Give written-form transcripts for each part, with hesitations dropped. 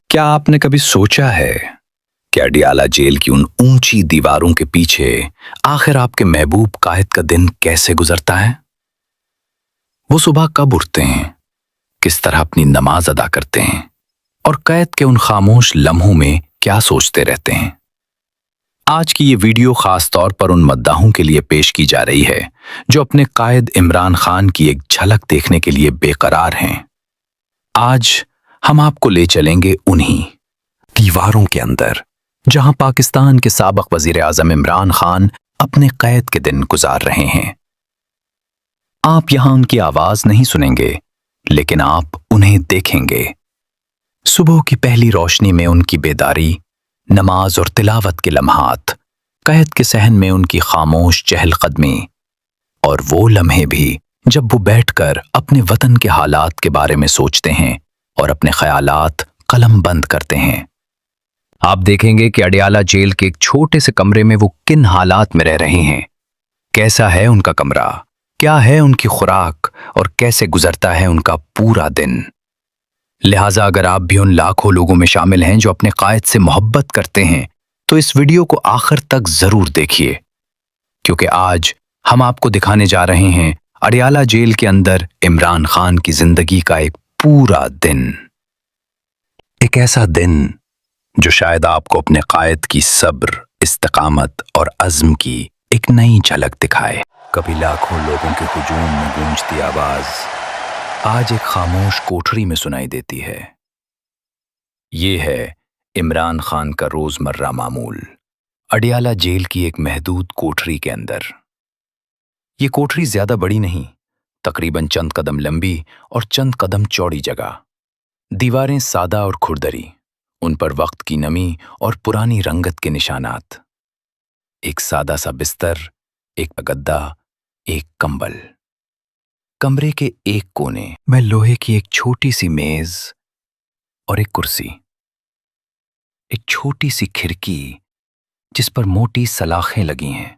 کیا آپ نے کبھی سوچا ہے کہ اڈیالہ جیل کی ان اونچی دیواروں کے پیچھے آخر آپ کے محبوب قائد کا دن کیسے گزرتا ہے؟ وہ صبح کب اٹھتے ہیں، کس طرح اپنی نماز ادا کرتے ہیں، اور قید کے ان خاموش لمحوں میں کیا سوچتے رہتے ہیں؟ آج کی یہ ویڈیو خاص طور پر ان مداحوں کے لیے پیش کی جا رہی ہے جو اپنے قائد عمران خان کی ایک جھلک دیکھنے کے لیے بے قرار ہیں۔ آج ہم آپ کو لے چلیں گے انہی دیواروں کے اندر جہاں پاکستان کے سابق وزیر اعظم عمران خان اپنے قید کے دن گزار رہے ہیں۔ آپ یہاں ان کی آواز نہیں سنیں گے، لیکن آپ انہیں دیکھیں گے۔ صبح کی پہلی روشنی میں ان کی بیداری، نماز اور تلاوت کے لمحات، قید کے صحن میں ان کی خاموش چہل قدمی، اور وہ لمحے بھی جب وہ بیٹھ کر اپنے وطن کے حالات کے بارے میں سوچتے ہیں اور اپنے خیالات قلم بند کرتے ہیں۔ آپ دیکھیں گے کہ اڈیالہ جیل کے ایک چھوٹے سے کمرے میں وہ کن حالات میں رہ رہے ہیں، کیسا ہے ان کا کمرہ، کیا ہے ان کی خوراک، اور کیسے گزرتا ہے ان کا پورا دن۔ لہٰذا اگر آپ بھی ان لاکھوں لوگوں میں شامل ہیں جو اپنے قائد سے محبت کرتے ہیں تو اس ویڈیو کو آخر تک ضرور دیکھیے، کیونکہ آج ہم آپ کو دکھانے جا رہے ہیں اڈیالہ جیل کے اندر عمران خان کی زندگی کا ایک پورا دن، ایک ایسا دن جو شاید آپ کو اپنے قائد کی صبر، استقامت اور عزم کی ایک نئی جھلک دکھائے۔ کبھی لاکھوں لوگوں کے ہجوم میں گونجتی آواز آج ایک خاموش کوٹھری میں سنائی دیتی ہے۔ یہ ہے عمران خان کا روزمرہ معمول اڈیالہ جیل کی ایک محدود کوٹھری کے اندر۔ یہ کوٹھری زیادہ بڑی نہیں، تقریباً چند قدم لمبی اور چند قدم چوڑی جگہ۔ دیواریں سادہ اور کھردری، ان پر وقت کی نمی اور پرانی رنگت کے نشانات۔ ایک سادہ سا بستر، ایک گدا، ایک کمبل۔ کمرے کے ایک کونے میں لوہے کی ایک چھوٹی سی میز اور ایک کرسی، ایک چھوٹی سی کھڑکی جس پر موٹی سلاخیں لگی ہیں۔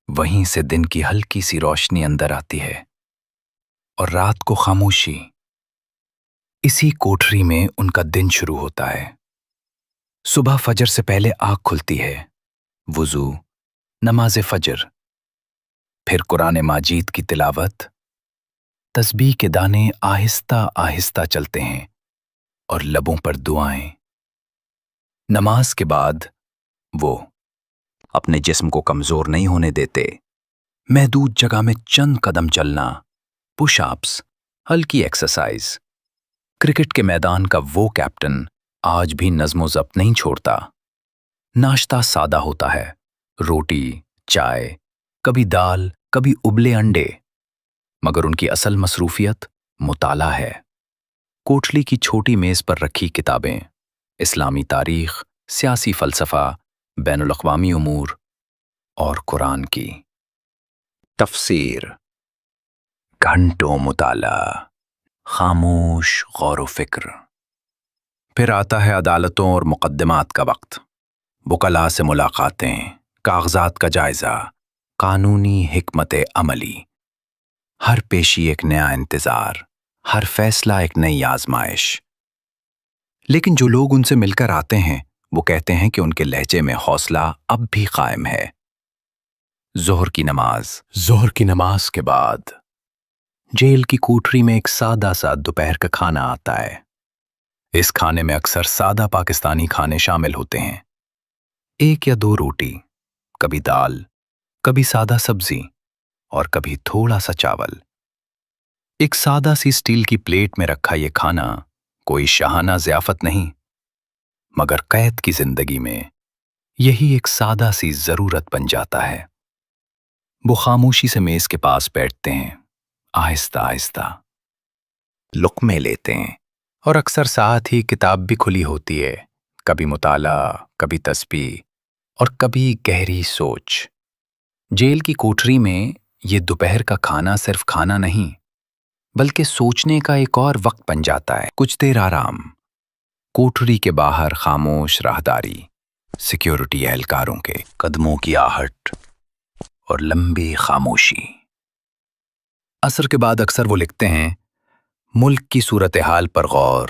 وہیں سے دن کی ہلکی سی روشنی اندر آتی ہے اور رات کو خاموشی۔ اسی کوٹھری میں ان کا دن شروع ہوتا ہے۔ صبح فجر سے پہلے آنکھ کھلتی ہے، وضو، نماز فجر، پھر قرآن ماجید کی تلاوت، تسبیح کے دانے آہستہ آہستہ چلتے ہیں اور لبوں پر دعائیں۔ نماز کے بعد وہ اپنے جسم کو کمزور نہیں ہونے دیتے۔ محدود جگہ میں چند قدم چلنا، پش اپس، ہلکی ایکسرسائز۔ کرکٹ کے میدان کا وہ کیپٹن آج بھی نظم و ضبط نہیں چھوڑتا۔ ناشتہ سادہ ہوتا ہے، روٹی، چائے، کبھی دال، کبھی ابلے انڈے، مگر ان کی اصل مصروفیت مطالعہ ہے۔ کوٹھلی کی چھوٹی میز پر رکھی کتابیں، اسلامی تاریخ، سیاسی فلسفہ، بین الاقوامی امور اور قرآن کی تفسیر۔ گھنٹوں مطالعہ، خاموش غور و فکر۔ پھر آتا ہے عدالتوں اور مقدمات کا وقت، وکلاء سے ملاقاتیں، کاغذات کا جائزہ، قانونی حکمت عملی۔ ہر پیشی ایک نیا انتظار، ہر فیصلہ ایک نئی آزمائش۔ لیکن جو لوگ ان سے مل کر آتے ہیں وہ کہتے ہیں کہ ان کے لہجے میں حوصلہ اب بھی قائم ہے۔ ظہر کی نماز کے بعد جیل کی کوٹھری میں ایک سادہ سا دوپہر کا کھانا آتا ہے۔ اس کھانے میں اکثر سادہ پاکستانی کھانے شامل ہوتے ہیں، ایک یا دو روٹی، کبھی دال، کبھی سادہ سبزی، اور کبھی تھوڑا سا چاول۔ ایک سادہ سی اسٹیل کی پلیٹ میں رکھا یہ کھانا کوئی شاہانہ ضیافت نہیں، مگر قید کی زندگی میں یہی ایک سادہ سی ضرورت بن جاتا ہے۔ وہ خاموشی سے میز کے پاس بیٹھتے ہیں، آہستہ آہستہ لقمے لیتے ہیں، اور اکثر ساتھ ہی کتاب بھی کھلی ہوتی ہے، کبھی مطالعہ، کبھی تسبیح، اور کبھی گہری سوچ۔ جیل کی کوٹھری میں یہ دوپہر کا کھانا صرف کھانا نہیں، بلکہ سوچنے کا ایک اور وقت بن جاتا ہے۔ کچھ دیر آرام، کوٹھری کے باہر خاموش راہداری، سیکیورٹی اہلکاروں کے قدموں کی آہٹ اور لمبی خاموشی۔ عصر کے بعد اکثر وہ لکھتے ہیں، ملک کی صورتحال پر غور،